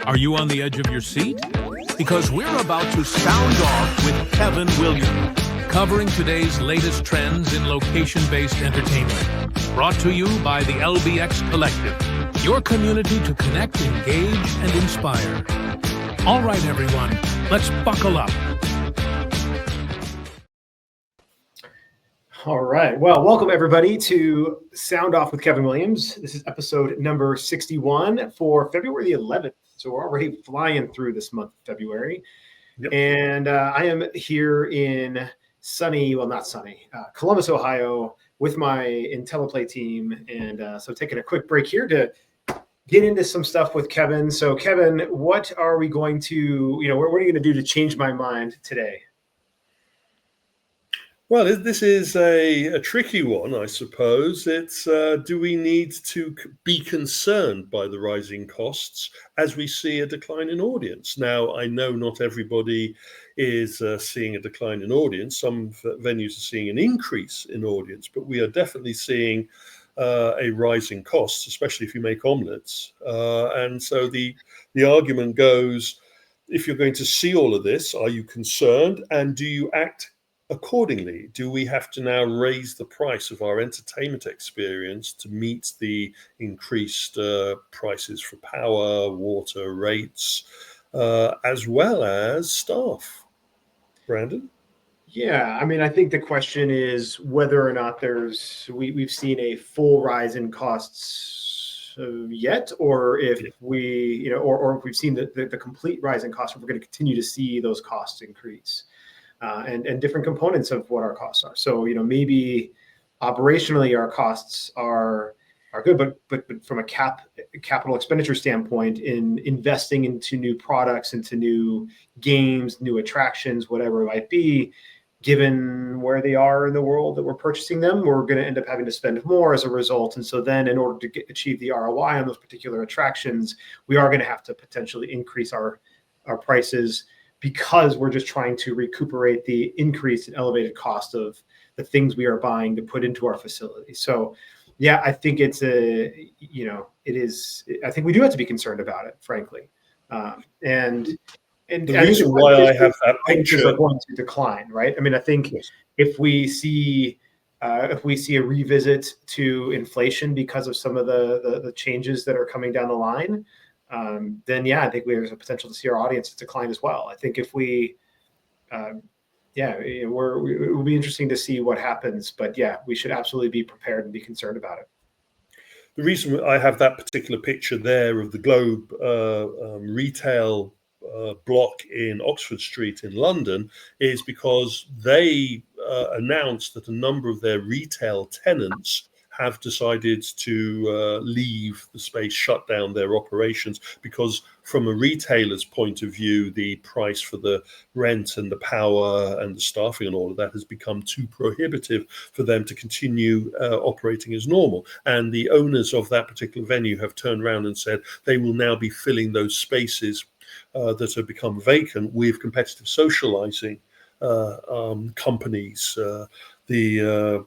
Are you on the edge of your seat? Because we're about to sound off with Kevin Williams, covering today's latest trends in location-based entertainment. Brought to you by the LBX Collective, your community to connect, engage, and inspire. All right, everyone, let's buckle up. All right. Well, welcome everybody to Sound Off with Kevin Williams. This is episode number 61 for February the 11th. So we're already flying through this month, February. Yep. And I am here in Columbus, Ohio, with my IntelliPlay team. And so taking a quick break here to get into some stuff with Kevin. So Kevin, what are we going to, what are you going to do to change my mind today? Well, this is a tricky one, I suppose. It's do we need to be concerned by the rising costs as we see a decline in audience? Now, I know not everybody is seeing a decline in audience. Some venues are seeing an increase in audience, but we are definitely seeing a rise in costs, especially if you make omelets. And so the argument goes, if you're going to see all of this, are you concerned? And do you act accordingly? Do we have to now raise the price of our entertainment experience to meet the increased prices for power, water, rates, as well as staff? Brandon? Yeah, I mean, I think the question is whether or not we've seen a full rise in costs yet, or if we, or if we've seen the complete rise in costs, or we're going to continue to see those costs increase. And different components of what our costs are. So, maybe operationally our costs are good, but from a capital expenditure standpoint, in investing into new products, into new games, new attractions, whatever it might be, given where they are in the world that we're purchasing them, we're going to end up having to spend more as a result. And so then in order to achieve the ROI on those particular attractions, we are going to have to potentially increase our prices, because we're just trying to recuperate the increase in elevated cost of the things we are buying to put into our facility. So, yeah, I think it is. I think we do have to be concerned about it, frankly. And the reason why I have that picture are going to decline, right? I mean, I think if we see a revisit to inflation because of some of the changes that are coming down the line, then I think there's a potential to see our audience decline as well. I think if it will be interesting to see what happens, but we should absolutely be prepared and be concerned about it. The reason I have that particular picture there of the Globe retail block in Oxford Street in London is because they announced that a number of their retail tenants have decided to leave the space, shut down their operations, because from a retailer's point of view, the price for the rent and the power and the staffing and all of that has become too prohibitive for them to continue operating as normal. And the owners of that particular venue have turned around and said they will now be filling those spaces that have become vacant with competitive socializing companies. The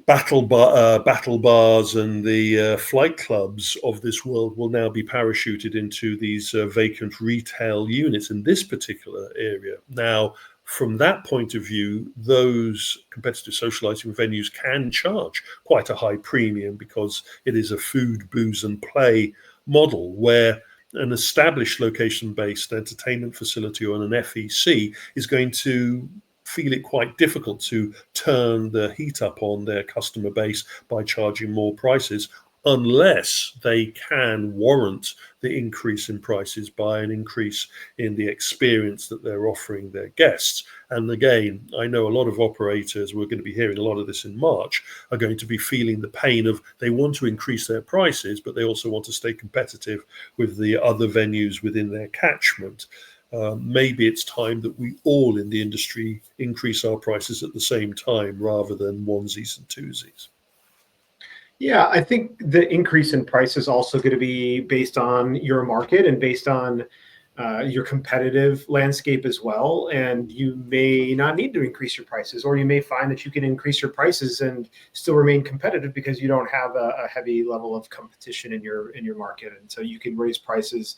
battle bars and the flight clubs of this world will now be parachuted into these vacant retail units in this particular area. Now, from that point of view, those competitive socializing venues can charge quite a high premium because it is a food, booze, and play model, where an established location-based entertainment facility or an FEC is going to feel it quite difficult to turn the heat up on their customer base by charging more prices, unless they can warrant the increase in prices by an increase in the experience that they're offering their guests. And again, I know a lot of operators, we're going to be hearing a lot of this in March, are going to be feeling the pain of they want to increase their prices, but they also want to stay competitive with the other venues within their catchment. Maybe it's time that we all in the industry increase our prices at the same time rather than onesies and twosies. Yeah, I think the increase in price is also going to be based on your market and based on your competitive landscape as well, and you may not need to increase your prices, or you may find that you can increase your prices and still remain competitive because you don't have a heavy level of competition in your market, and so you can raise prices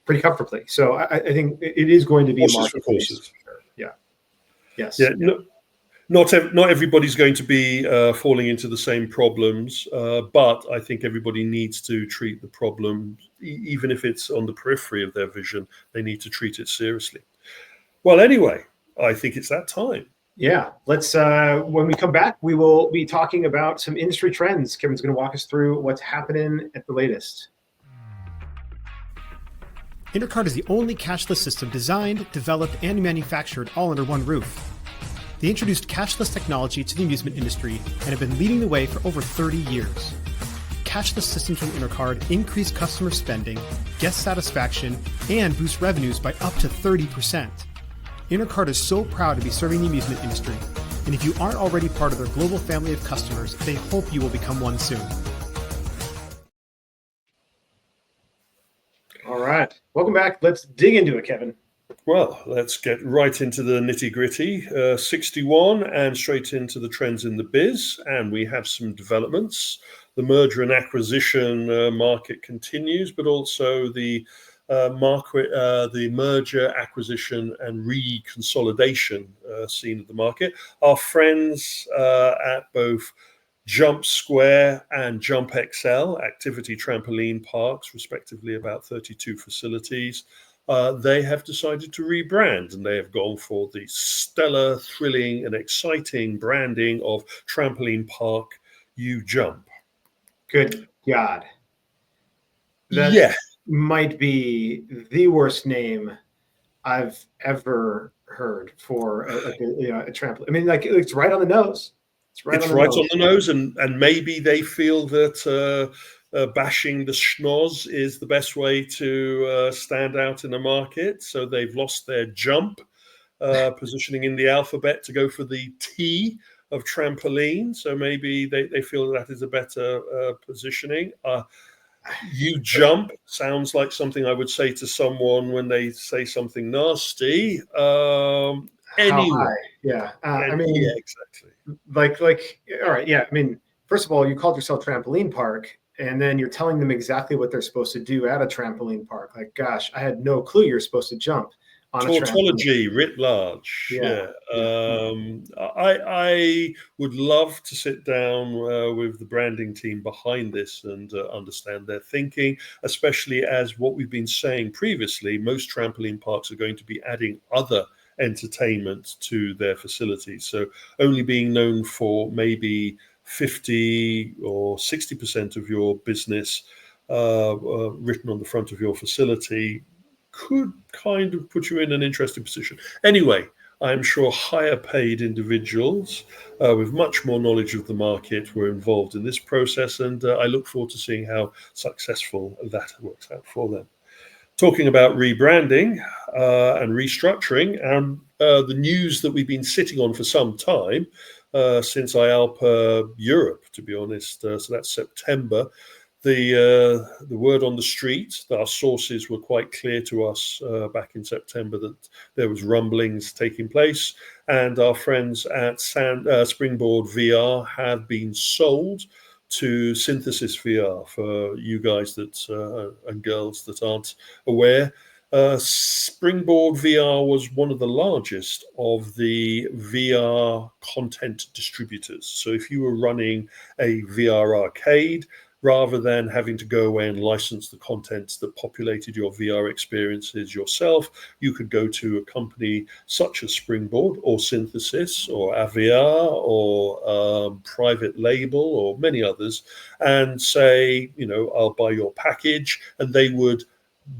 pretty comfortably. So I think it is going to be Horses a for marketplace. courses. Sure. Yeah. Yes. Yeah. No, not everybody's going to be falling into the same problems, but I think everybody needs to treat the problem, even if it's on the periphery of their vision. They need to treat it seriously. Well, anyway, I think it's that time. Yeah, let's. When we come back, we will be talking about some industry trends. Kevin's going to walk us through what's happening at the latest. Intercard is the only cashless system designed, developed, and manufactured all under one roof. They introduced cashless technology to the amusement industry and have been leading the way for over 30 years. Cashless systems from Intercard increase customer spending, guest satisfaction, and boost revenues by up to 30%. Intercard is so proud to be serving the amusement industry, and if you aren't already part of their global family of customers, they hope you will become one soon. All right, welcome back. Let's dig into it, Kevin. Well, let's get right into the nitty-gritty. 61 and straight into the trends in the biz, and we have some developments. The merger and acquisition market continues, but also the merger, acquisition, and reconsolidation scene of the market. Our friends at both Jump Square and Jump XL, activity trampoline parks, respectively, about 32 facilities. They have decided to rebrand, and they have gone for the stellar, thrilling, and exciting branding of Trampoline Park You Jump. Good God. That might be the worst name I've ever heard for a trampoline. I mean, like, it's right on the nose. It's right on the nose, and maybe they feel that bashing the schnoz is the best way to stand out in the market. So they've lost their jump positioning in the alphabet to go for the T of trampoline. So maybe they feel that is a better positioning. You jump sounds like something I would say to someone when they say something nasty. Anyway, yeah. I mean, yeah, exactly. Like, all right, yeah. I mean, first of all, you called yourself Trampoline Park, and then you're telling them exactly what they're supposed to do at a trampoline park. Like, gosh, I had no clue you're supposed to jump on tautology writ large. Yeah. I would love to sit down with the branding team behind this and understand their thinking, especially as what we've been saying previously, most trampoline parks are going to be adding other entertainment to their facilities. So only being known for maybe 50 or 60% of your business written on the front of your facility could kind of put you in an interesting position. Anyway, I'm sure higher paid individuals with much more knowledge of the market were involved in this process, and I look forward to seeing how successful that works out for them. Talking about rebranding and restructuring, and the news that we've been sitting on for some time since IALPA Europe, to be honest. So that's September. The word on the street, our sources were quite clear to us back in September that there was rumblings taking place, and our friends at Springboard VR have been sold to Synthesis VR. For you guys that and girls that aren't aware, Springboard VR was one of the largest of the VR content distributors. So if you were running a VR arcade, rather than having to go away and license the contents that populated your VR experiences yourself, you could go to a company such as Springboard or Synthesis or AVR or Private Label or many others and say, I'll buy your package, and they would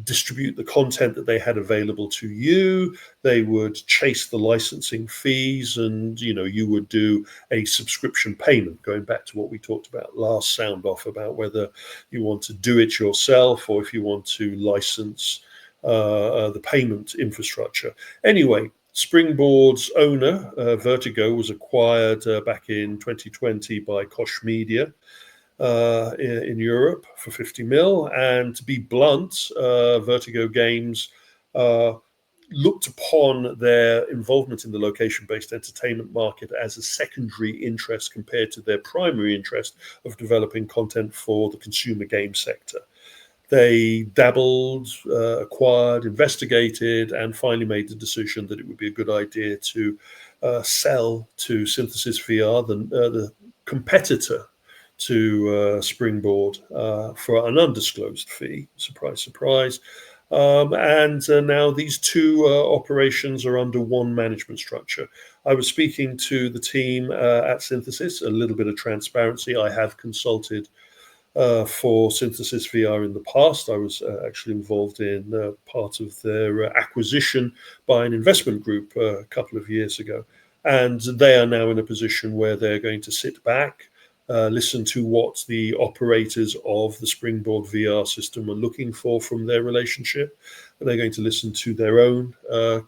distribute the content that they had available to you. They would chase the licensing fees, and you would do a subscription payment, going back to what we talked about last sound off about whether you want to do it yourself or if you want to license the payment infrastructure. Anyway, Springboard's owner, Vertigo, was acquired back in 2020 by Koch Media. in Europe for 50 mil. And to be blunt, Vertigo Games looked upon their involvement in the location-based entertainment market as a secondary interest compared to their primary interest of developing content for the consumer game sector. They dabbled, acquired, investigated, and finally made the decision that it would be a good idea to sell to Synthesis VR, the competitor to Springboard, for an undisclosed fee. Surprise, surprise. And now these two operations are under one management structure. I was speaking to the team at Synthesis, a little bit of transparency. I have consulted for Synthesis VR in the past. I was actually involved in part of their acquisition by an investment group a couple of years ago. And they are now in a position where they're going to sit back, listen to what the operators of the Springboard VR system are looking for from their relationship. And they're going to listen to their own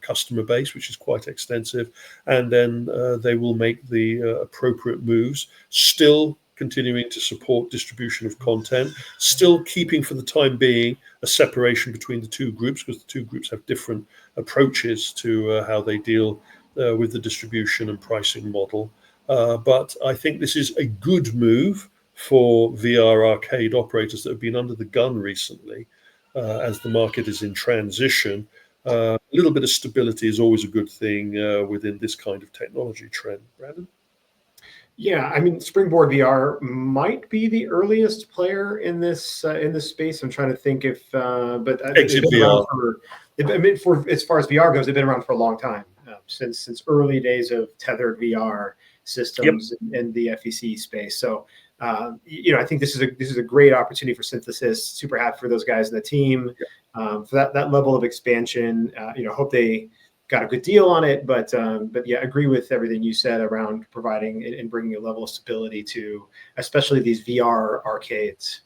customer base, which is quite extensive. And then they will make the appropriate moves, still continuing to support distribution of content, still keeping for the time being a separation between the two groups, because the two groups have different approaches to how they deal with the distribution and pricing model. But I think this is a good move for VR arcade operators that have been under the gun recently, as the market is in transition. A little bit of stability is always a good thing within this kind of technology trend. Brandon? Yeah, I mean, Springboard VR might be the earliest player in this space. I'm trying to think if, but Exit VR. I mean, for as far as VR goes, they've been around for a long time, since early days of tethered VR systems in the FEC space. So, I think this is a great opportunity for Synthesis. Super happy for those guys in the team, for that level of expansion. Hope they got a good deal on it, but yeah, agree with everything you said around providing and bringing a level of stability to, especially these VR arcades.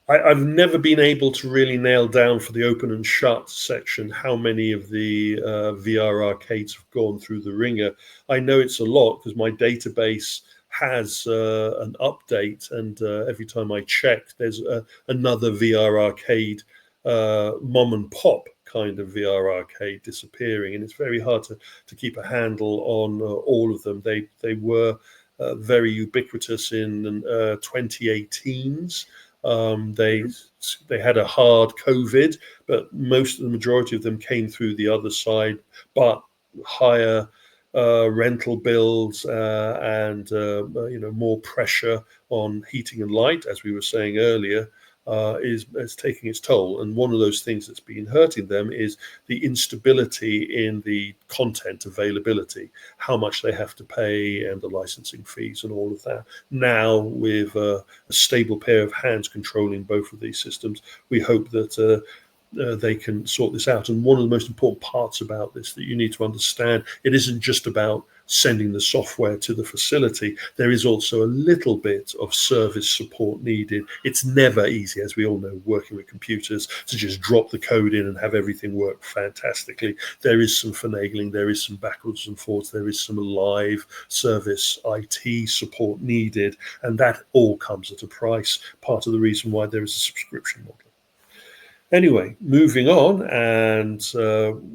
I've never been able to really nail down for the open and shut section how many of the VR arcades have gone through the ringer. I know it's a lot because my database has an update, and every time I check, there's another VR arcade, mom and pop kind of VR arcade disappearing, and it's very hard to keep a handle on all of them. They were very ubiquitous in 2018s. They had a hard COVID, but the majority of them came through the other side, but higher rental bills and more pressure on heating and light, as we were saying earlier, is taking its toll. And one of those things that's been hurting them is the instability in the content availability, how much they have to pay and the licensing fees and all of that. Now, with a stable pair of hands controlling both of these systems, we hope that they can sort this out. And one of the most important parts about this that you need to understand, it isn't just about sending the software to the facility. There is also a little bit of service support needed. It's never easy, as we all know, working with computers, to just drop the code in and have everything work fantastically. There is some finagling, there is some backwards and forwards, there is some live service IT support needed, and that all comes at a price, part of the reason why there is a subscription model. Anyway, moving on, and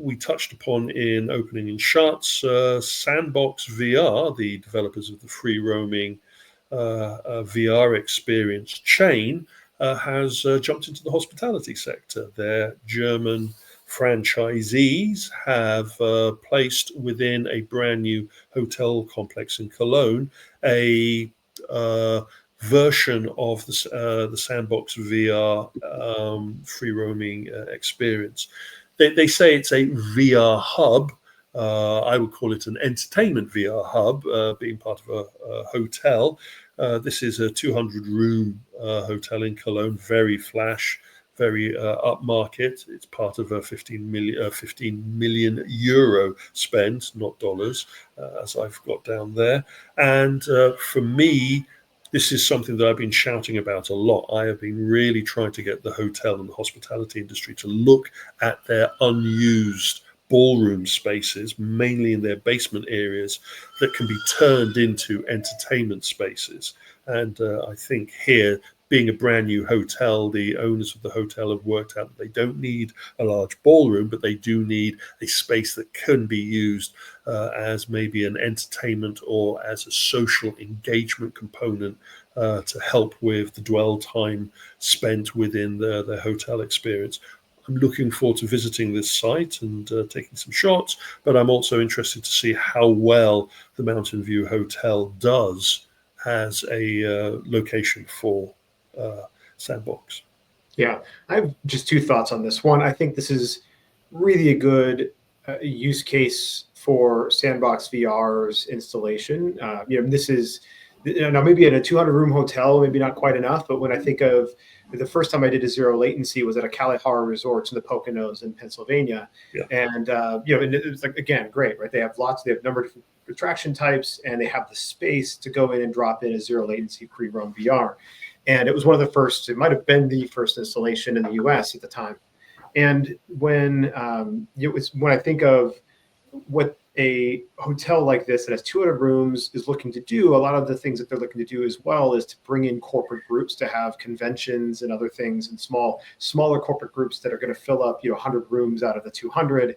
we touched upon in opening and shuts, Sandbox VR, the developers of the free roaming VR experience chain, has jumped into the hospitality sector. Their German franchisees have placed within a brand new hotel complex in Cologne a version of the Sandbox VR free roaming experience. They say it's a VR hub. I would call it an entertainment VR hub, being part of a hotel. This is a 200-room hotel in Cologne, very flash, very upmarket. It's part of a 15 million euro spend, not dollars, as I've got down there. And for me, this is something that I've been shouting about a lot. I have been really trying to get the hotel and the hospitality industry to look at their unused ballroom spaces, mainly in their basement areas, that can be turned into entertainment spaces. And I think here, being a brand new hotel, the owners of the hotel have worked out that they don't need a large ballroom, but they do need a space that can be used as maybe an entertainment or as a social engagement component to help with the dwell time spent within the hotel experience. I'm looking forward to visiting this site and taking some shots, but I'm also interested to see how well the Mountain View Hotel does as a location for Sandbox. Yeah, I have just two thoughts on this. One, I think this is really a good use case for Sandbox VR's installation. This is now maybe in a 200-room hotel, maybe not quite enough. But when I think of the first time I did a zero latency was at a Kalahari Resorts in the Poconos in Pennsylvania, and and it was like, again, great, right? They have a number of different attraction types, and they have the space to go in and drop in a zero latency pre-roam VR. And it was one of the first, it might have been the first installation in the US at the time. And when I think of what a hotel like this that has 200 rooms is looking to do, a lot of the things that they're looking to do as well is to bring in corporate groups to have conventions and other things, and smaller corporate groups that are going to fill up 100 rooms out of the 200.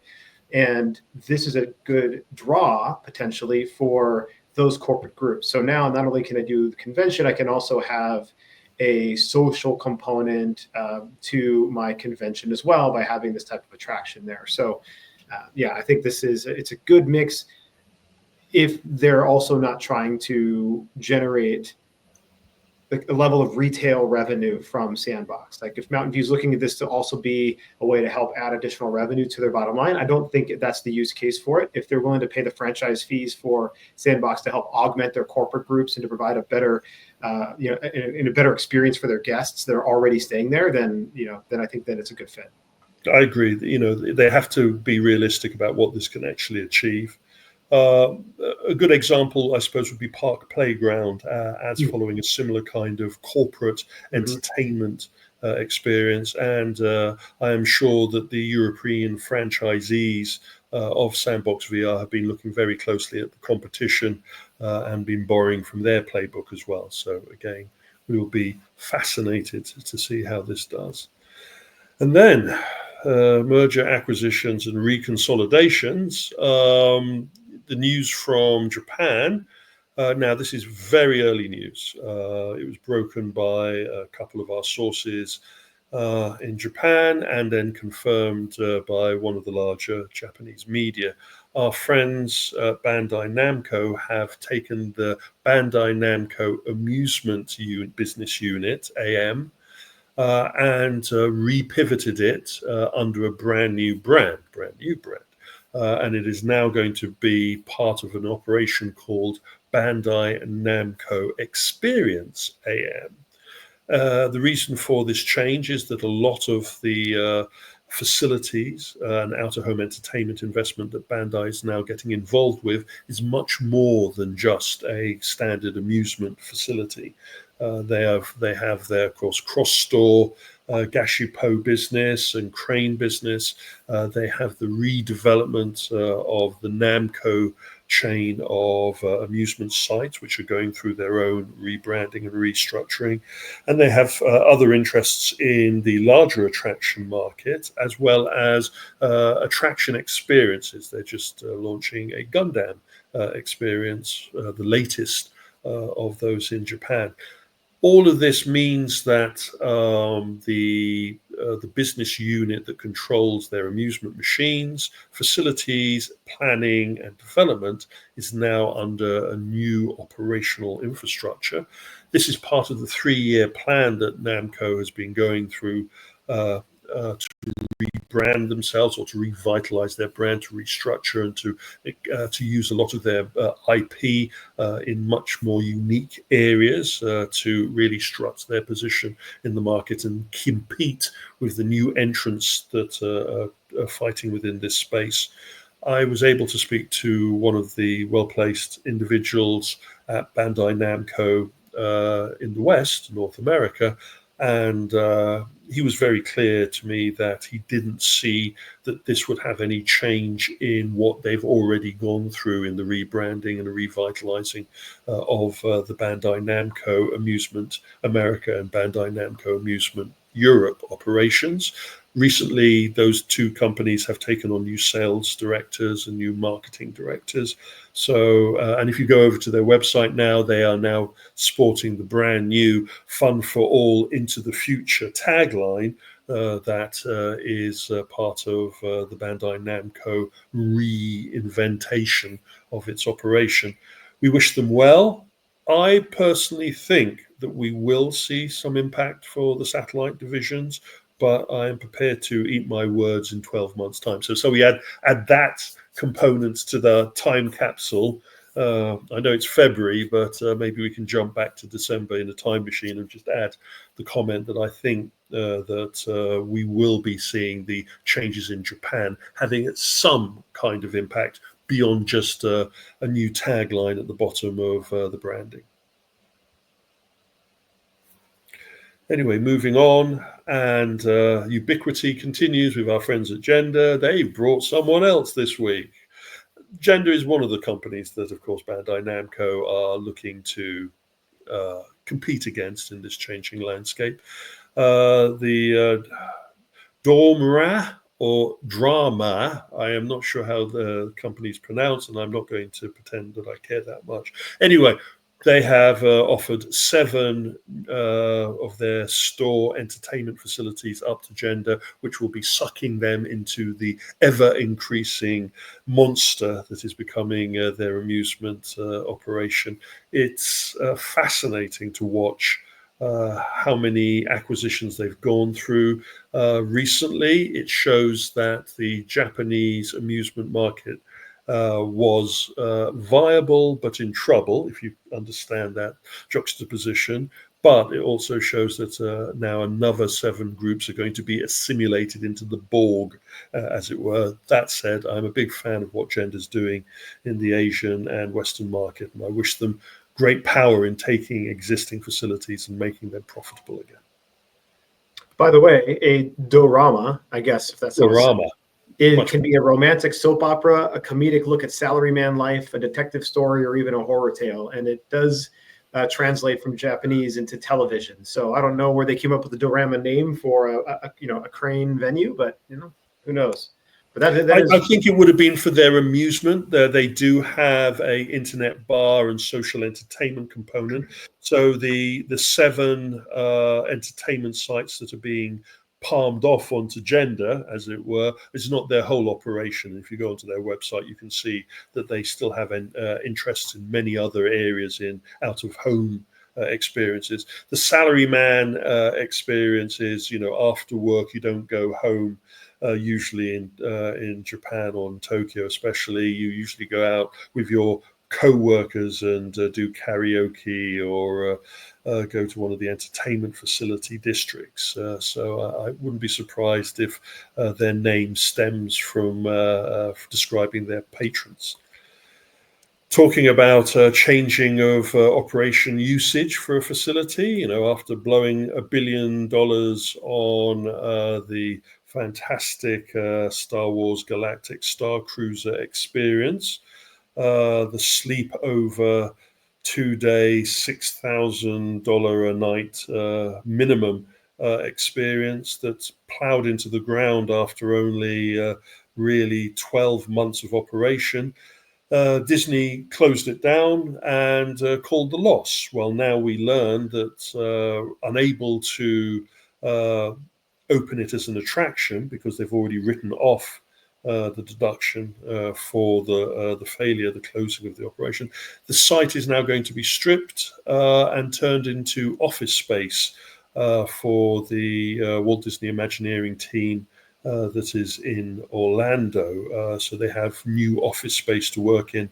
And this is a good draw potentially for those corporate groups. So now not only can I do the convention, I can also have a social component to my convention as well by having this type of attraction there. So I think it's a good mix if they're also not trying to generate a level of retail revenue from Sandbox. Like if Mountain View is looking at this to also be a way to help add additional revenue to their bottom line, I don't think that's the use case for it. If they're willing to pay the franchise fees for Sandbox to help augment their corporate groups and to provide a better, in a better experience for their guests that are already staying there, then I think that it's a good fit. I agree. They have to be realistic about what this can actually achieve. A good example, I suppose, would be Park Playground, as following a similar kind of corporate entertainment experience. And I am sure that the European franchisees of Sandbox VR have been looking very closely at the competition and been borrowing from their playbook as well. So again, we will be fascinated to see how this does. And then merger acquisitions and reconsolidations. The news from Japan. Now, this is very early news. It was broken by a couple of our sources in Japan and then confirmed by one of the larger Japanese media. Our friends at Bandai Namco have taken the Bandai Namco Amusement Business Unit, AM, and repivoted it under a brand new brand. And it is now going to be part of an operation called Bandai Namco Experience AM. The reason for this change is that a lot of the facilities and out-of-home entertainment investment that Bandai is now getting involved with is much more than just a standard amusement facility. They have their, of course, cross-store Gashupo business and crane business. They have the redevelopment of the Namco chain of amusement sites, which are going through their own rebranding and restructuring. And they have other interests in the larger attraction market, as well as attraction experiences. They're just launching a Gundam experience, the latest of those in Japan. All of this means that the business unit that controls their amusement machines, facilities, planning, and development is now under a new operational infrastructure. This is part of the 3-year plan that Namco has been going through to rebrand themselves or to revitalize their brand, to restructure and to use a lot of their IP in much more unique areas to really strut their position in the market and compete with the new entrants that are fighting within this space. I was able to speak to one of the well-placed individuals at Bandai Namco in the West, North America, And he was very clear to me that he didn't see that this would have any change in what they've already gone through in the rebranding and the revitalizing of the Bandai Namco Amusement America and Bandai Namco Amusement Europe operations. Recently, those two companies have taken on new sales directors and new marketing directors. So, and if you go over to their website now, they are now sporting the brand new Fun for All into the Future tagline that is part of the Bandai Namco reinventation of its operation. We wish them well. I personally think that we will see some impact for the satellite divisions, but I am prepared to eat my words in 12 months' time. So we add that component to the time capsule. I know it's February, but maybe we can jump back to December in a time machine and just add the comment that I think that we will be seeing the changes in Japan having some kind of impact beyond just a new tagline at the bottom of the branding. Anyway, moving on, and ubiquity continues with our friends at Gender. They brought someone else this week. Gender is one of the companies that, of course, Bandai Namco are looking to compete against in this changing landscape. The Dormra or Drama, I am not sure how the company's pronounced, and I'm not going to pretend that I care that much. Anyway, they have offered 7 of their store entertainment facilities up to Gender, which will be sucking them into the ever-increasing monster that is becoming their amusement operation. It's fascinating to watch how many acquisitions they've gone through recently. It shows that the Japanese amusement market was viable but in trouble, if you understand that juxtaposition. But it also shows that now another 7 groups are going to be assimilated into the Borg, as it were. That said, I'm a big fan of what Gender's doing in the Asian and Western market, and I wish them great power in taking existing facilities and making them profitable again. By the way, a dorama, I guess, if that's Dorama. It can be a romantic soap opera, a comedic look at salaryman life, a detective story, or even a horror tale. And it does translate from Japanese into television. So I don't know where they came up with the dorama name for a crane venue, but who knows? But I think it would have been for their amusement. They do have a internet bar and social entertainment component. So the 7 entertainment sites that are being palmed off onto Gender, as it were, is not their whole operation. If you go onto their website, you can see that they still have interests in many other areas in out-of-home experiences. The salaryman experience is, after work, you don't go home. Usually in Japan or in Tokyo especially, you usually go out with your co-workers and do karaoke or go to one of the entertainment facility districts. So I wouldn't be surprised if their name stems from describing their patrons. Talking about changing of operation usage for a facility, after blowing $1 billion on the fantastic Star Wars Galactic Star Cruiser experience, the sleepover 2-day $6,000 a night minimum experience that's plowed into the ground after only really 12 months of operation. Disney closed it down and called the loss. Well, now we learn that unable to open it as an attraction because they've already written off the deduction for the failure, the closing of the operation. The site is now going to be stripped and turned into office space for the Walt Disney Imagineering team that is in Orlando. So they have new office space to work in.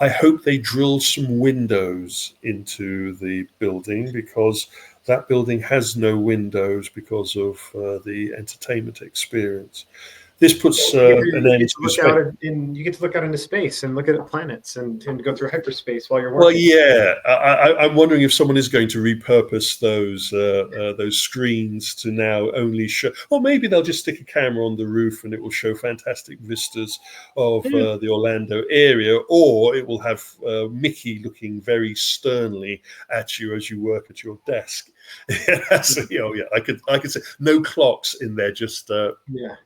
I hope they drill some windows into the building, because that building has no windows because of the entertainment experience. This puts an You end get to to look space. out you get to look out into space and look at planets and go through hyperspace while you're Well, working. yeah, I'm wondering if someone is going to repurpose those screens to now only show, or maybe they'll just stick a camera on the roof and it will show fantastic vistas of the Orlando area, or it will have Mickey looking very sternly at you as you work at your desk. So, I could say no clocks in there, just Yeah.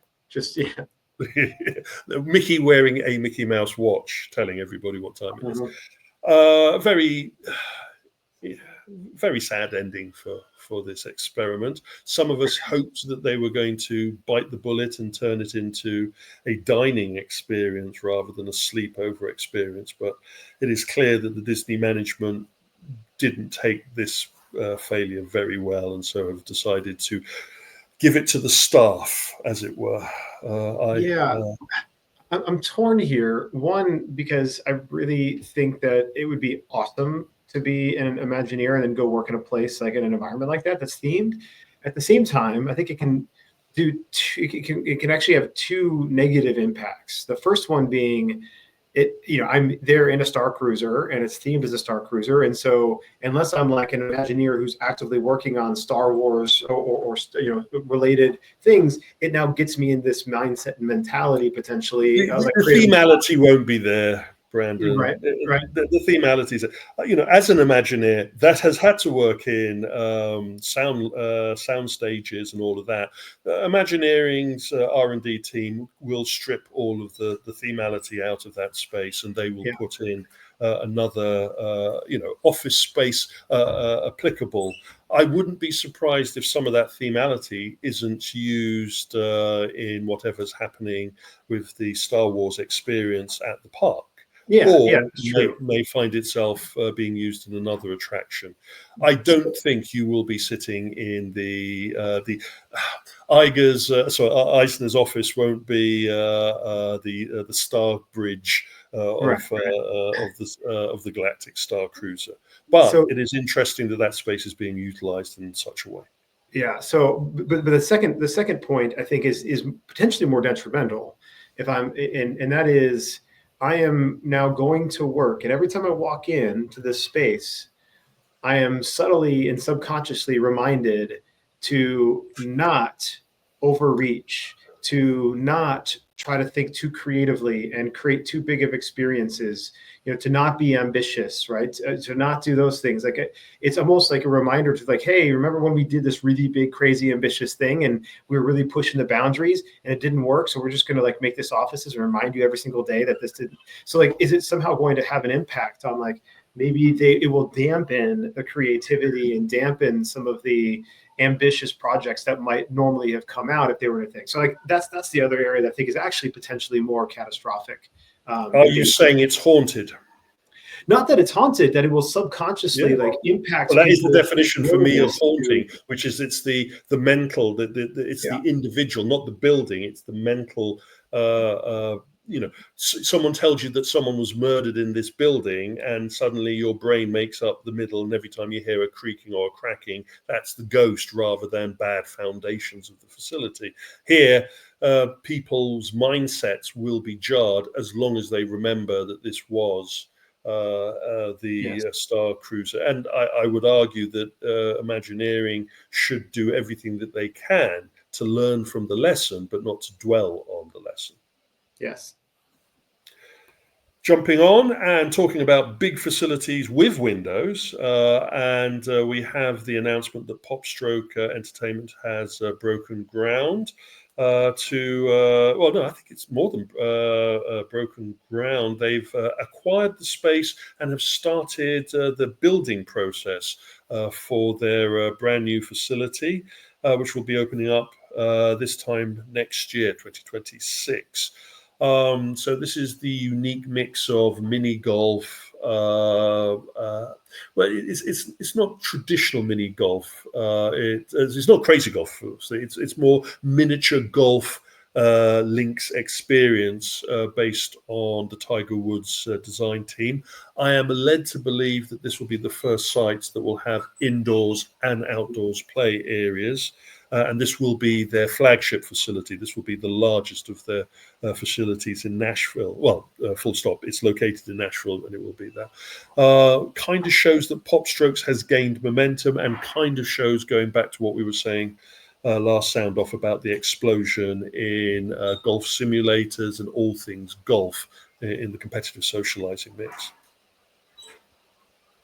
Mickey wearing a Mickey Mouse watch, telling everybody what time it is. Mhm. Very, very sad ending for this experiment. Some of us hoped that they were going to bite the bullet and turn it into a dining experience rather than a sleepover experience. But it is clear that the Disney management didn't take this failure very well, and so have decided to give it to the staff, as it were. I'm torn here. One, because I really think that it would be awesome to be an Imagineer and then go work in a place like in an environment like that that's themed. At the same time, I think it can it can actually have two negative impacts. The first one being I'm there in a Star Cruiser and it's themed as a Star Cruiser, and so unless I'm like an Imagineer who's actively working on Star Wars or related things, it now gets me in this mindset and mentality potentially. I was like, The themality won't be there, Brandon. right. The themality is, as an Imagineer, that has had to work in sound stages and all of that. Imagineering's R&D team will strip all of the themality out of that space, and they will put in another, office space applicable. I wouldn't be surprised if some of that themality isn't used in whatever's happening with the Star Wars experience at the park. May find itself being used in another attraction. I don't think you will be sitting in the Eisner's office won't be the Star Bridge of the Galactic Star Cruiser, but it is interesting that space is being utilized in such a way. Yeah. So, but the second point I think is potentially more detrimental. If and that is, I am now going to work, and every time I walk into this space, I am subtly and subconsciously reminded to not overreach, to not try to think too creatively and create too big of experiences, to not be ambitious, right? To not do those things. Like it's almost like a reminder to like, hey, remember when we did this really big, crazy, ambitious thing and we were really pushing the boundaries and it didn't work. So we're just going to like make this offices and remind you every single day that this didn't. So like, is it somehow going to have an impact on like, maybe it will dampen the creativity and dampen some of the ambitious projects that might normally have come out if they were to think. So like that's the other area that I think is actually potentially more catastrophic. Are you saying it's haunted? Not that it's haunted, that it will subconsciously impact. Well, that is the definition for me of haunting, which is it's the mental, it's the individual, not the building. It's the mental. Someone tells you that someone was murdered in this building, and suddenly your brain makes up the middle, and every time you hear a creaking or a cracking, that's the ghost rather than bad foundations of the facility. Here, people's mindsets will be jarred as long as they remember that this was the Star Cruiser. And I would argue that Imagineering should do everything that they can to learn from the lesson, but not to dwell on the lesson. Yes. Jumping on and talking about big facilities with windows, and we have the announcement that Popstroke Entertainment has broken ground I think it's more than broken ground. They've acquired the space and have started the building process for their brand new facility, which will be opening up this time next year, 2026. So this is the unique mix of mini golf. It's not traditional mini golf. It's not crazy golf. It's more miniature golf links experience based on the Tiger Woods design team. I am led to believe that this will be the first site that will have indoors and outdoors play areas. and this will be their flagship facility. This will be the largest of their facilities in Nashville. Well, full stop. It's located in Nashville, and it will be there. Kind of shows that PopStrokes has gained momentum, and kind of shows, going back to what we were saying last sound off, about the explosion in golf simulators and all things golf in the competitive socializing mix.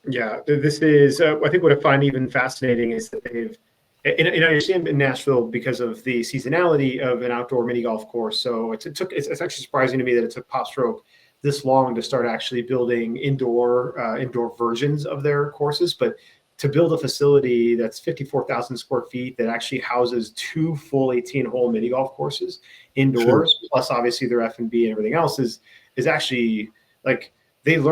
Yeah, this is, I think what I find even fascinating is that and I understand in Nashville because of the seasonality of an outdoor mini golf course. So it's actually surprising to me that it took PopStroke this long to start actually building indoor versions of their courses. But to build a facility that's 54,000 square feet that actually houses 2 full 18-hole mini golf courses indoors, sure, plus obviously their F&B and everything else is actually like, maybe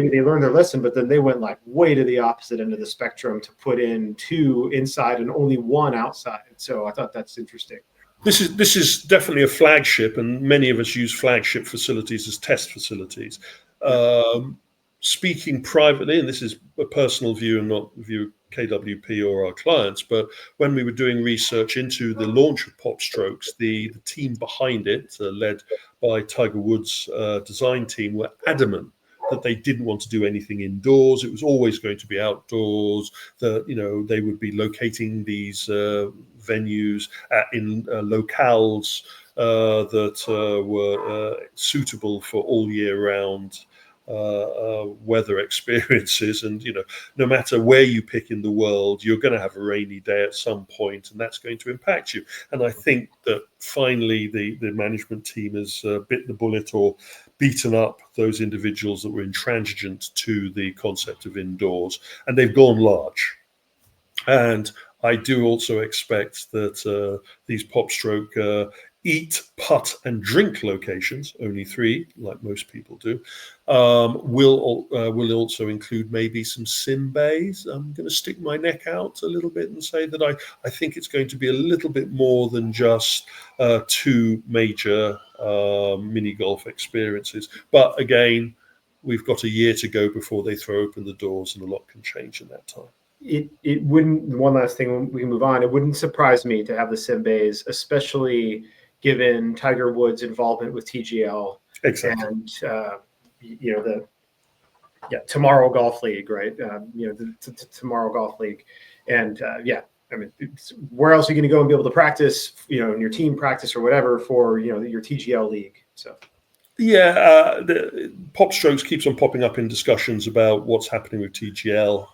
they learned their lesson, but then they went like way to the opposite end of the spectrum to put in 2 inside and only 1 outside. So I thought that's interesting. This is definitely a flagship, and many of us use flagship facilities as test facilities. Speaking privately, and this is a personal view and not the view of KWP or our clients, but when we were doing research into the launch of PopStrokes, the team behind it, led by Tiger Woods' design team, were adamant that they didn't want to do anything indoors. It was always going to be outdoors. That they would be locating these venues in locales that were suitable for all year round weather experiences. And no matter where you pick in the world, you're going to have a rainy day at some point, and that's going to impact you. And I think that finally the management team has bit the bullet, or beaten up those individuals that were intransigent to the concept of indoors, and they've gone large. And I do also expect that these PopStroke eat, putt, and drink locations, only 3, like most people do, will also include maybe some sim bays. I'm going to stick my neck out a little bit and say that I think it's going to be a little bit more than just 2 major mini golf experiences. But again, we've got a year to go before they throw open the doors, and a lot can change in that time. It wouldn't, one last thing, we can move on. It wouldn't surprise me to have the sim bays, especially given Tiger Woods' involvement with TGL. Exactly. And Tomorrow Golf League, right? The Tomorrow Golf League, and I mean, where else are you going to go and be able to practice, in your team practice or whatever for your TGL league? So. Yeah, the PopStrokes keeps on popping up in discussions about what's happening with TGL.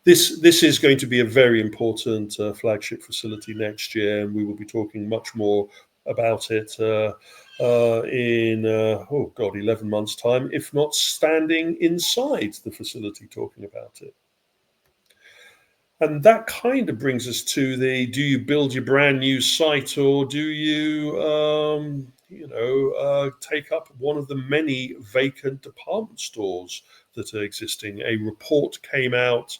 This is going to be a very important flagship facility next year, and we will be talking much more about it in 11 months' time, if not standing inside the facility talking about it. And that kind of brings us to do you build your brand new site, or do you take up one of the many vacant department stores that are existing? A report came out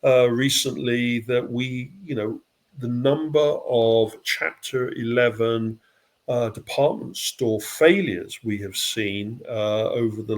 recently that the number of Chapter 11 department store failures we have seen over the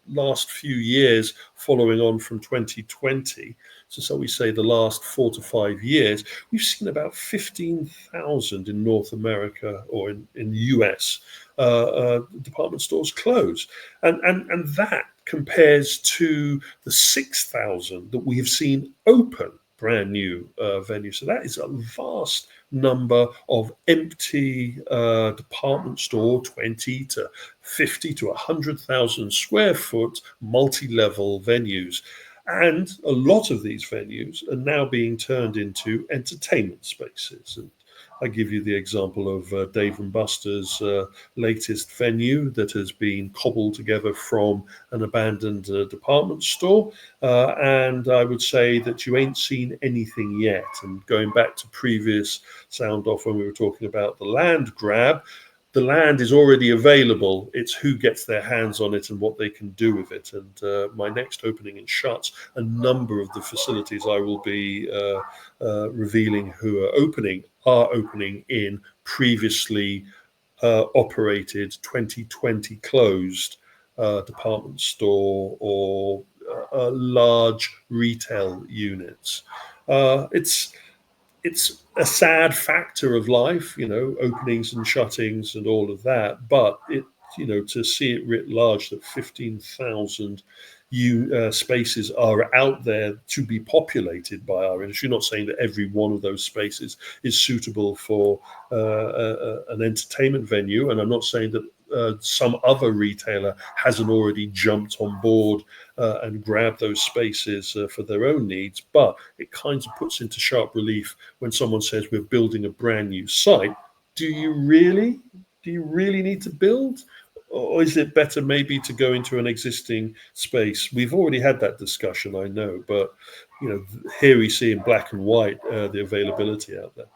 last few years, following on from 2020. So we say the last 4 to 5 years, we've seen about 15,000 in North America, or in the US, department stores close, and that compares to the 6,000 that we have seen open brand new venues. So that is a vast number of empty department store, 20 to 50 to 100,000 square foot multi-level venues. And a lot of these venues are now being turned into entertainment spaces. And I give you the example of Dave & Buster's latest venue that has been cobbled together from an abandoned department store. And I would say that you ain't seen anything yet. And going back to previous sound off when we were talking about the land grab, the land is already available. It's who gets their hands on it and what they can do with it. And my next opening in Shuts, a number of the facilities I will be revealing who are opening in previously operated 2020 closed department store or large retail units. It's a sad factor of life, openings and shuttings and all of that. But to see it writ large that 15,000 spaces are out there to be populated by our industry. Not saying that every one of those spaces is suitable for an entertainment venue, and I'm not saying that some other retailer hasn't already jumped on board and grabbed those spaces for their own needs. But it kind of puts into sharp relief when someone says we're building a brand new site. Do you really need to build? Or is it better maybe to go into an existing space? We've already had that discussion, I know, but here we see in black and white the availability out there.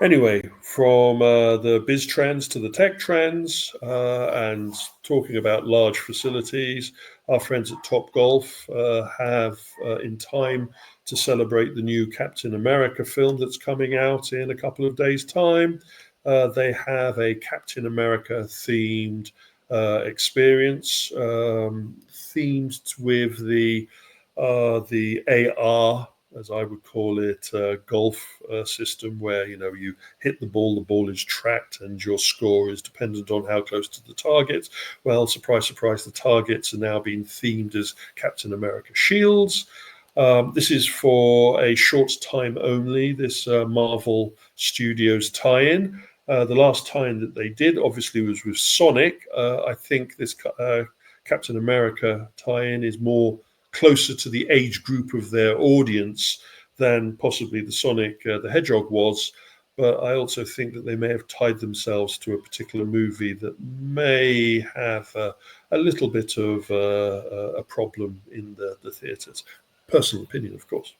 Anyway, from the biz trends to the tech trends, and talking about large facilities, our friends at Topgolf have, in time to celebrate the new Captain America film that's coming out in a couple of days' time, they have a Captain America themed experience, themed with the AR, as I would call it, golf system, where you hit the ball is tracked, and your score is dependent on how close to the target. Well, surprise, surprise, the targets are now being themed as Captain America shields. This is for a short time only, this Marvel Studios tie-in. The last time that they did, obviously, was with Sonic. I think this Captain America tie-in is more closer to the age group of their audience than possibly the Sonic the Hedgehog was. But I also think that they may have tied themselves to a particular movie that may have a little bit of a problem in the theatres. Personal opinion, of course.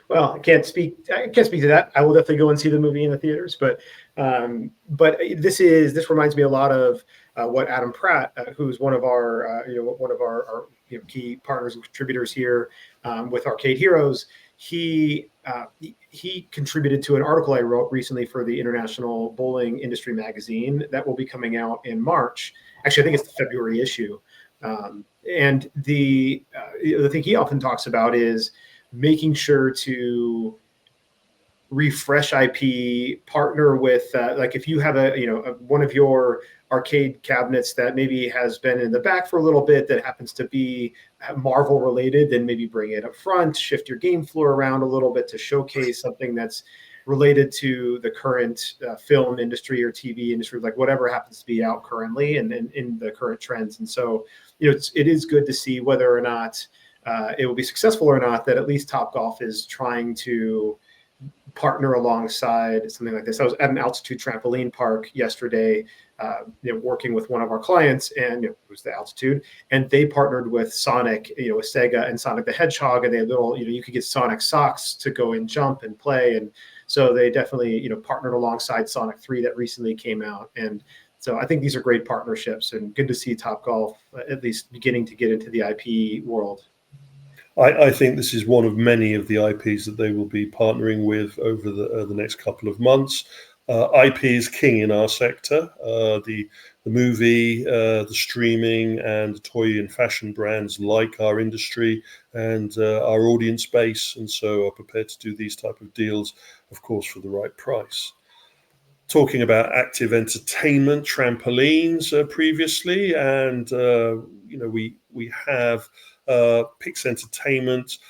Well, I can't speak to that. I will definitely go and see the movie in the theaters, but this reminds me a lot of what Adam Pratt, who's one of our key partners and contributors here with Arcade Heroes. He contributed to an article I wrote recently for the International Bowling Industry magazine that will be coming out in March. Actually, I think it's the February issue. And the thing he often talks about is making sure to refresh IP, partner with like if you have one of your arcade cabinets that maybe has been in the back for a little bit that happens to be Marvel related, then maybe bring it up front, shift your game floor around a little bit to showcase something that's related to the current film industry or TV industry, like whatever happens to be out currently and in the current trends. And so, it is good to see whether or not it will be successful or not, that at least Topgolf is trying to partner alongside something like this. I was at an altitude trampoline park yesterday, working with one of our clients, and it was the altitude, and they partnered with Sonic, with Sega and Sonic the Hedgehog, and they had little, you could get Sonic socks to go and jump and play, and so they definitely, partnered alongside Sonic 3 that recently came out, and so I think these are great partnerships, and good to see Topgolf at least beginning to get into the IP world. I think this is one of many of the IPs that they will be partnering with over the next couple of months. IP is king in our sector. The movie, the streaming, and the toy and fashion brands like our industry and our audience base, and so are prepared to do these type of deals, of course, for the right price. Talking about active entertainment, trampolines previously, and we have Pix Entertainment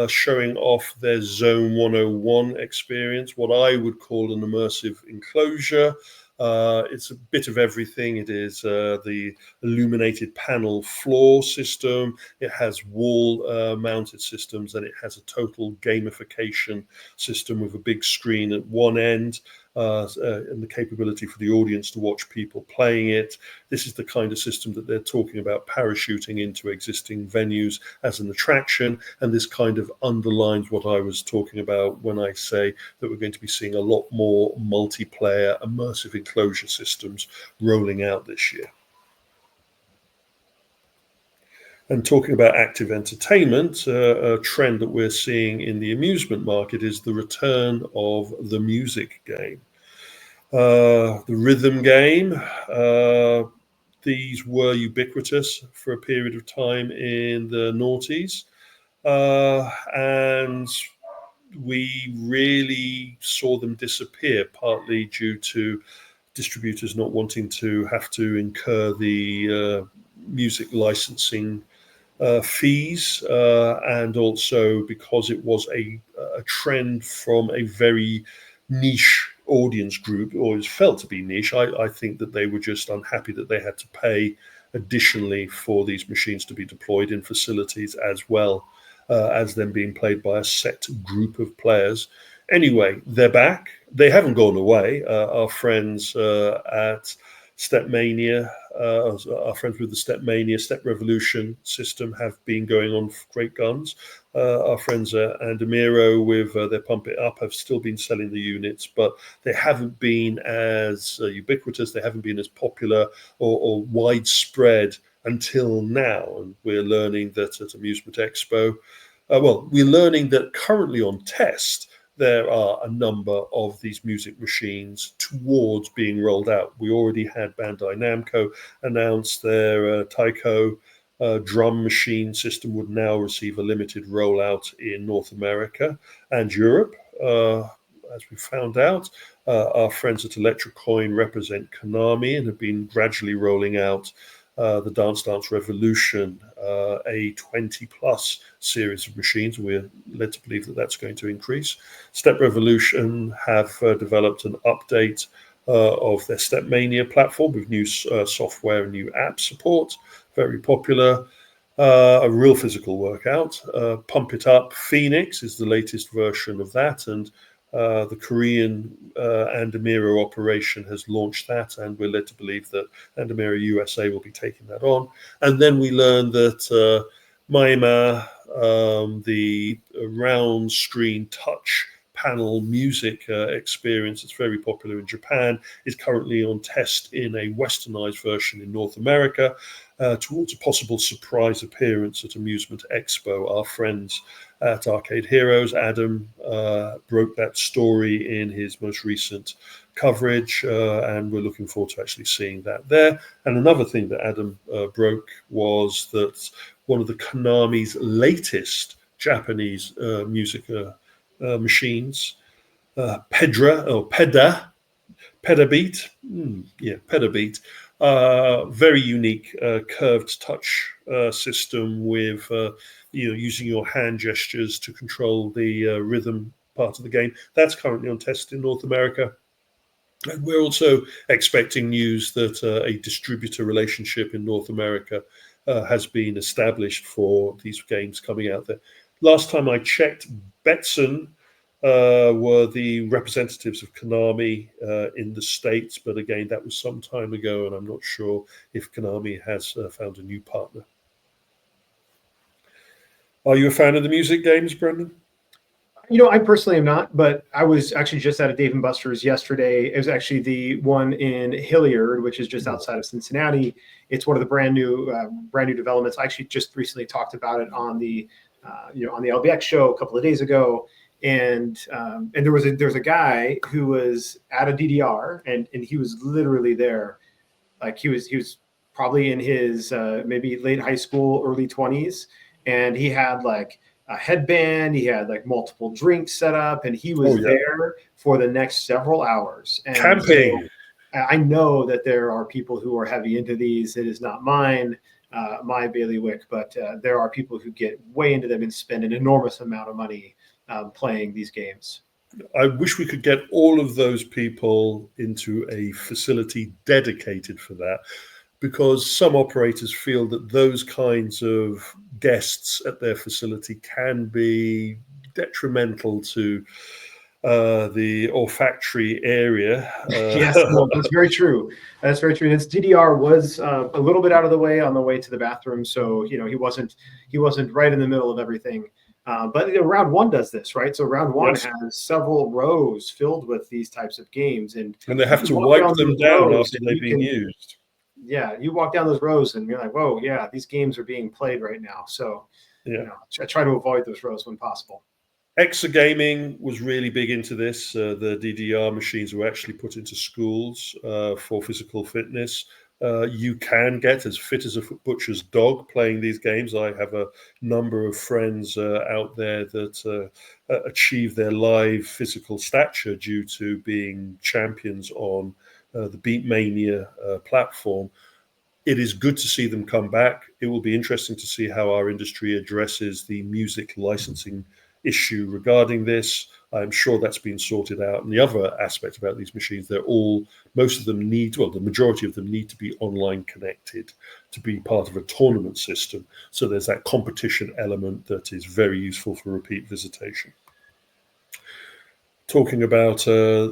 showing off their Zone 101 experience, what I would call an immersive enclosure. It's a bit of everything. It is the illuminated panel floor system. It has wall mounted systems, and it has a total gamification system with a big screen at one end. And the capability for the audience to watch people playing it. This is the kind of system that they're talking about parachuting into existing venues as an attraction, and this kind of underlines what I was talking about when I say that we're going to be seeing a lot more multiplayer immersive enclosure systems rolling out this year. And talking about active entertainment, a trend that we're seeing in the amusement market is the return of the music game. The rhythm game, these were ubiquitous for a period of time in the noughties. and we really saw them disappear, partly due to distributors not wanting to have to incur the music licensing fees, and also because it was a trend from a very niche audience group, or it was felt to be niche. I think that they were just unhappy that they had to pay additionally for these machines to be deployed in facilities, as well as them being played by a set group of players. Anyway, they're back. They haven't gone away. Our friends at Stepmania, our friends with the Stepmania, Step Revolution system have been going on for great guns. Our friends at Andamiro with their Pump It Up have still been selling the units, but they haven't been as ubiquitous, they haven't been as popular or widespread until now. And we're learning that at Amusement Expo, we're learning that currently on test, there are a number of these music machines towards being rolled out. We already had Bandai Namco announce their Taiko drum machine system would now receive a limited rollout in North America and Europe. As we found out, our friends at Electrocoin represent Konami and have been gradually rolling out the Dance Dance Revolution, a 20 plus series of machines. We're led to believe that that's going to increase. Step Revolution have developed an update of their Stepmania platform with new software and new app support. Very popular. A real physical workout. Pump It Up Phoenix is the latest version of that, and the Korean Andamiro operation has launched that, and we're led to believe that Andamiro USA will be taking that on. And then we learned that Maima, the round screen touch panel music experience that's very popular in Japan, is currently on test in a westernized version in North America, towards a possible surprise appearance at Amusement Expo. Our friends at Arcade Heroes, Adam, broke that story in his most recent coverage, and we're looking forward to actually seeing that there. And another thing that Adam broke was that one of the Konami's latest Japanese music machines, Pedabeat, Pedabeat, very unique curved touch system with using your hand gestures to control the rhythm part of the game. That's currently on test in North America. And we're also expecting news that a distributor relationship in North America has been established for these games coming out there. Last time I checked, Betson were the representatives of Konami in the States, but again, that was some time ago, and I'm not sure if Konami has found a new partner. Are you a fan of the music games, Brendan? I personally am not, but I was actually just at a Dave & Buster's yesterday. It was actually the one in Hilliard, which is just outside of Cincinnati. It's one of the brand new developments. I actually just recently talked about it on the on the LBX show a couple of days ago. And there was a guy who was at a DDR, and he was literally there, like he was probably in his maybe late high school, early 20s, and he had like a headband, he had like multiple drinks set up, and he was there for the next several hours. And camping. So I know that there are people who are heavy into these. It is not my bailiwick, but there are people who get way into them and spend an enormous amount of money playing these games. I wish we could get all of those people into a facility dedicated for that, because some operators feel that those kinds of guests at their facility can be detrimental to the olfactory area. Yes, well, that's very true. That's very true. His DDR was a little bit out of the way on the way to the bathroom, so he wasn't right in the middle of everything. But round one does this, right? So round one has several rows filled with these types of games, and they have to wipe them down after they've been used. Yeah, you walk down those rows and you're like, whoa, yeah, these games are being played right now. So, I try to avoid those rows when possible. Exagaming was really big into this. The DDR machines were actually put into schools for physical fitness. You can get as fit as a butcher's dog playing these games. I have a number of friends out there that achieve their live physical stature due to being champions on the Beatmania platform. It is good to see them come back. It will be interesting to see how our industry addresses the music licensing issue regarding this. I'm sure that's been sorted out. And the other aspect about these machines, most of them the majority of them need to be online connected to be part of a tournament system. So there's that competition element that is very useful for repeat visitation. Talking about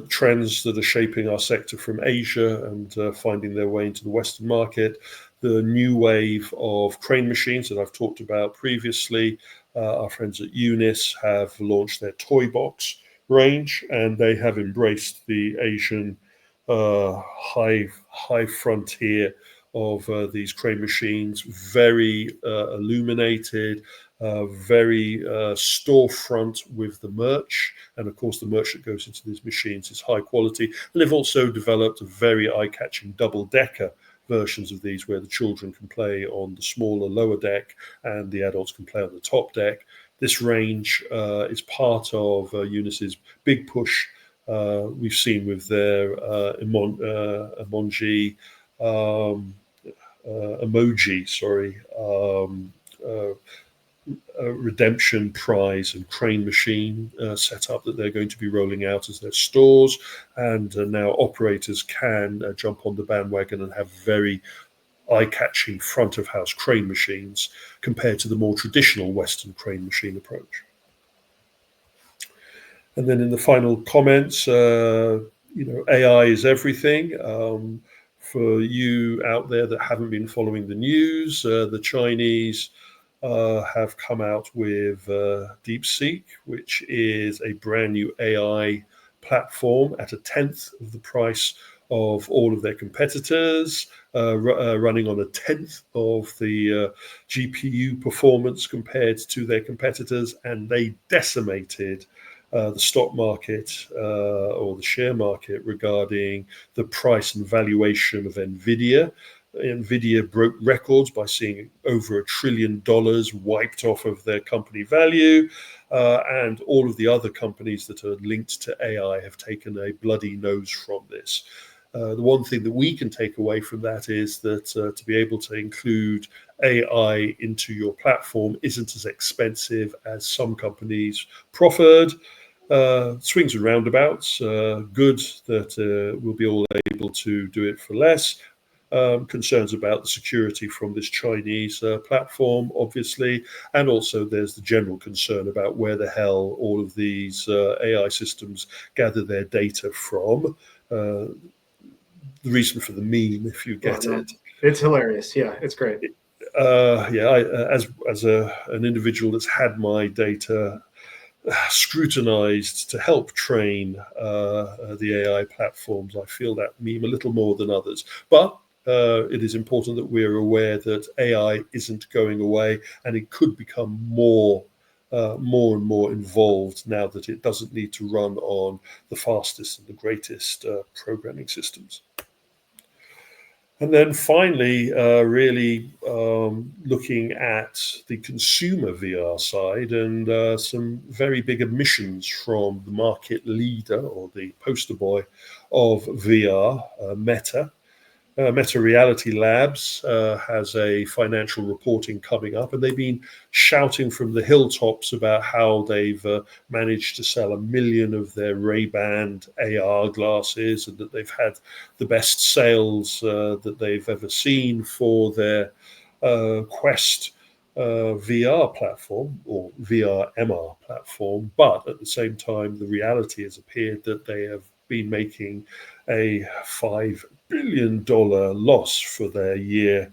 trends that are shaping our sector from Asia and finding their way into the Western market, the new wave of crane machines that I've talked about previously, our friends at Unis have launched their toy box range, and they have embraced the Asian high frontier of these crane machines, very illuminated, very storefront with the merch. And of course, the merch that goes into these machines is high quality. And they've also developed a very eye-catching double-decker versions of these where the children can play on the smaller lower deck and the adults can play on the top deck. This range is part of Unis's big push we've seen with their emoji redemption prize and crane machine setup that they're going to be rolling out as their stores, and now operators can jump on the bandwagon and have very eye-catching front of house crane machines compared to the more traditional Western crane machine approach. And then in the final comments, AI is everything. For you out there that haven't been following the news, the Chinese have come out with DeepSeek, which is a brand new AI platform at 1/10 of the price of all of their competitors, running on 1/10 of the GPU performance compared to their competitors, and they decimated the stock market or the share market regarding the price and valuation of NVIDIA. NVIDIA broke records by seeing over $1 trillion wiped off of their company value, and all of the other companies that are linked to AI have taken a bloody nose from this. The one thing that we can take away from that is that to be able to include AI into your platform isn't as expensive as some companies proffered. Swings and roundabouts, good that we'll be all able to do it for less. Concerns about the security from this Chinese platform, obviously, and also there's the general concern about where the hell all of these AI systems gather their data from. The reason for the meme, if you get it. It's hilarious. Yeah, it's great. As an individual that's had my data scrutinized to help train the AI platforms, I feel that meme a little more than others. But it is important that we're aware that AI isn't going away, and it could become more and more involved now that it doesn't need to run on the fastest and the greatest programming systems. And then finally, really looking at the consumer VR side, and some very big admissions from the market leader or the poster boy of VR, Meta. Meta Reality Labs has a financial reporting coming up, and they've been shouting from the hilltops about how they've managed to sell 1 million of their Ray-Ban AR glasses, and that they've had the best sales that they've ever seen for their Quest VR platform or VR MR platform. But at the same time, the reality has appeared that they have been making a $5 billion loss for their year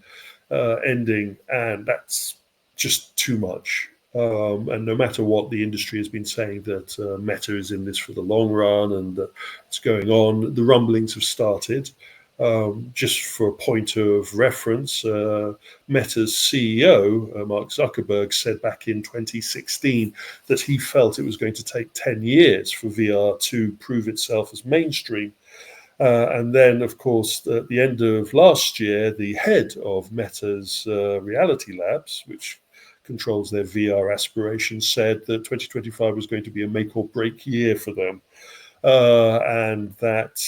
ending, and that's just too much. And no matter what, the industry has been saying that Meta is in this for the long run and that it's going on. The rumblings have started. Just for a point of reference, Meta's CEO, Mark Zuckerberg, said back in 2016 that he felt it was going to take 10 years for VR to prove itself as mainstream. And then, of course, at the end of last year, the head of Meta's Reality Labs, which controls their VR aspirations, said that 2025 was going to be a make or break year for them. And that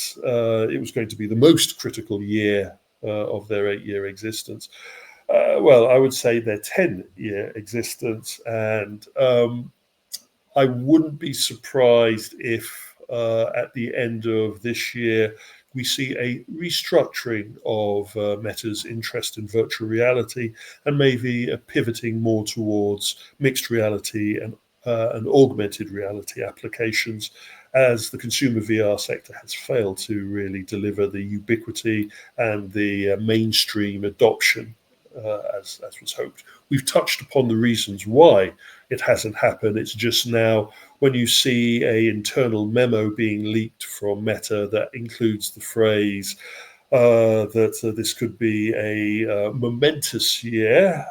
it was going to be the most critical year of their 8-year existence. Well, I would say their 10-year existence. And I wouldn't be surprised if at the end of this year, we see a restructuring of Meta's interest in virtual reality and maybe a pivoting more towards mixed reality and augmented reality applications, as the consumer VR sector has failed to really deliver the ubiquity and the mainstream adoption as was hoped. We've touched upon the reasons why it hasn't happened. It's just now when you see an internal memo being leaked from Meta that includes the phrase that this could be a momentous year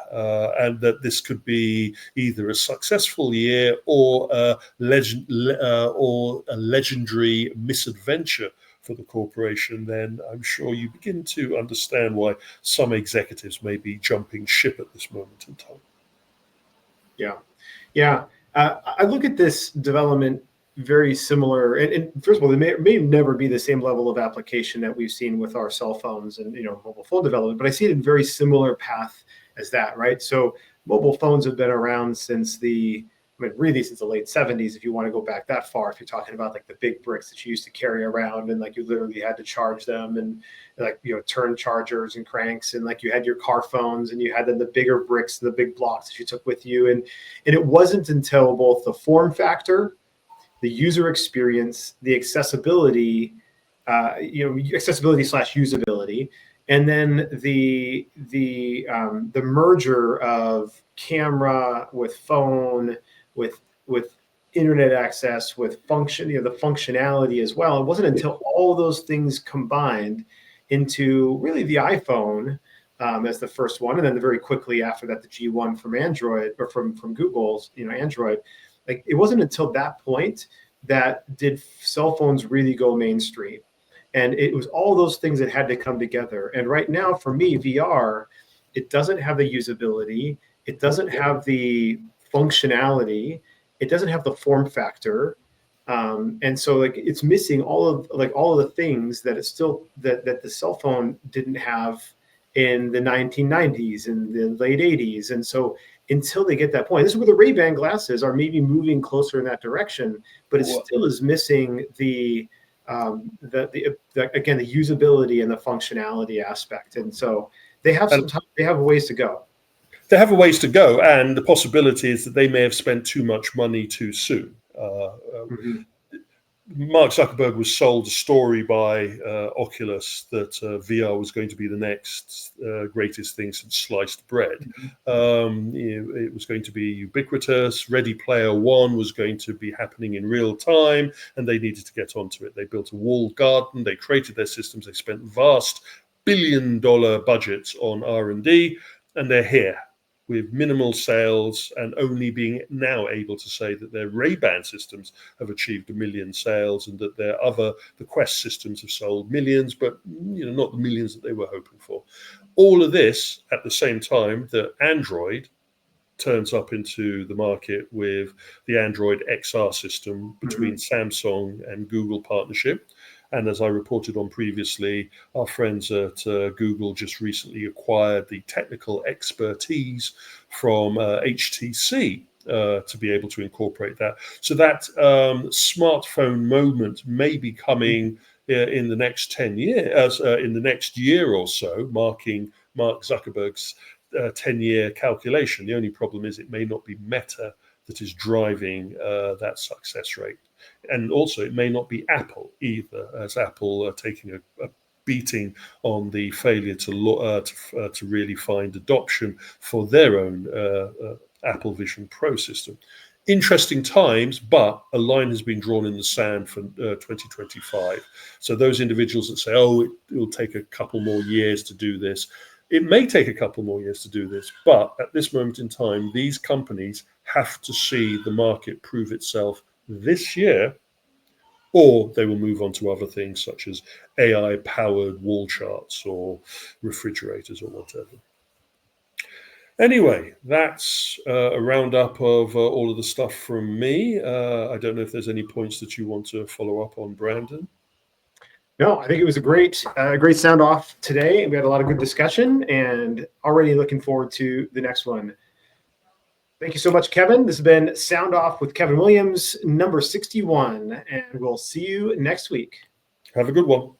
and that this could be either a successful year or a legendary misadventure for the corporation, then I'm sure you begin to understand why some executives may be jumping ship at this moment in time. Yeah. I look at this development very similar. And first of all, there may never be the same level of application that we've seen with our cell phones and mobile phone development, but I see it in a very similar path as that, right? So mobile phones have been around since really since the late 70s, if you want to go back that far, if you're talking about like the big bricks that you used to carry around and like you literally had to charge them and like, turn chargers and cranks, and like you had your car phones and you had then the bigger bricks, the big blocks that you took with you. And it wasn't until both the form factor, the user experience, the accessibility, accessibility / usability, and then the merger of camera with phone, with internet access, with function, the functionality as well. It wasn't until all those things combined into really the iPhone as the first one, and then very quickly after that, the G1 from Android or from Google's, Android. Like it wasn't until that point that did cell phones really go mainstream. And it was all those things that had to come together. And right now, for me, VR, it doesn't have the usability. It doesn't have the functionality. It doesn't have the form factor. And so like it's missing all of the things that it's still that the cell phone didn't have in the 1990s and the late 80s. And so until they get that point, this is where the Ray-Ban glasses are maybe moving closer in that direction, but it still is missing the usability and the functionality aspect. And so they have they have a ways to go. They have a ways to go, and the possibility is that they may have spent too much money too soon. Mark Zuckerberg was sold a story by Oculus that VR was going to be the next greatest thing since sliced bread. It was going to be ubiquitous. Ready Player One was going to be happening in real time, and they needed to get onto it. They built a walled garden. They created their systems. They spent vast billion-dollar budgets on R&D, and they're here with minimal sales and only being now able to say that their Ray-Ban systems have achieved 1 million sales and that the Quest systems have sold millions, but not the millions that they were hoping for. All of this at the same time that Android turns up into the market with the Android XR system between Samsung and Google partnership. And as I reported on previously, our friends at Google just recently acquired the technical expertise from HTC to be able to incorporate that. So that smartphone moment may be coming in the next 10 years, in the next year or so, marking Mark Zuckerberg's 10-year calculation. The only problem is it may not be Meta that is driving that success rate. And also, it may not be Apple either, as Apple are taking a beating on the failure to really find adoption for their own Apple Vision Pro system. Interesting times, but a line has been drawn in the sand for 2025. So those individuals that say, "Oh, it will take a couple more years to do this," it may take a couple more years to do this, but at this moment in time, these companies have to see the market prove itself this year or they will move on to other things such as AI-powered wall charts or refrigerators or whatever. Anyway, that's a roundup of all of the stuff from me. I don't know if there's any points that you want to follow up on, Brandon. No, I think it was a great sound off today. We had a lot of good discussion, and already looking forward to the next one. Thank you so much, Kevin. This has been Sound Off with Kevin Williams, number 61, and we'll see you next week. Have a good one.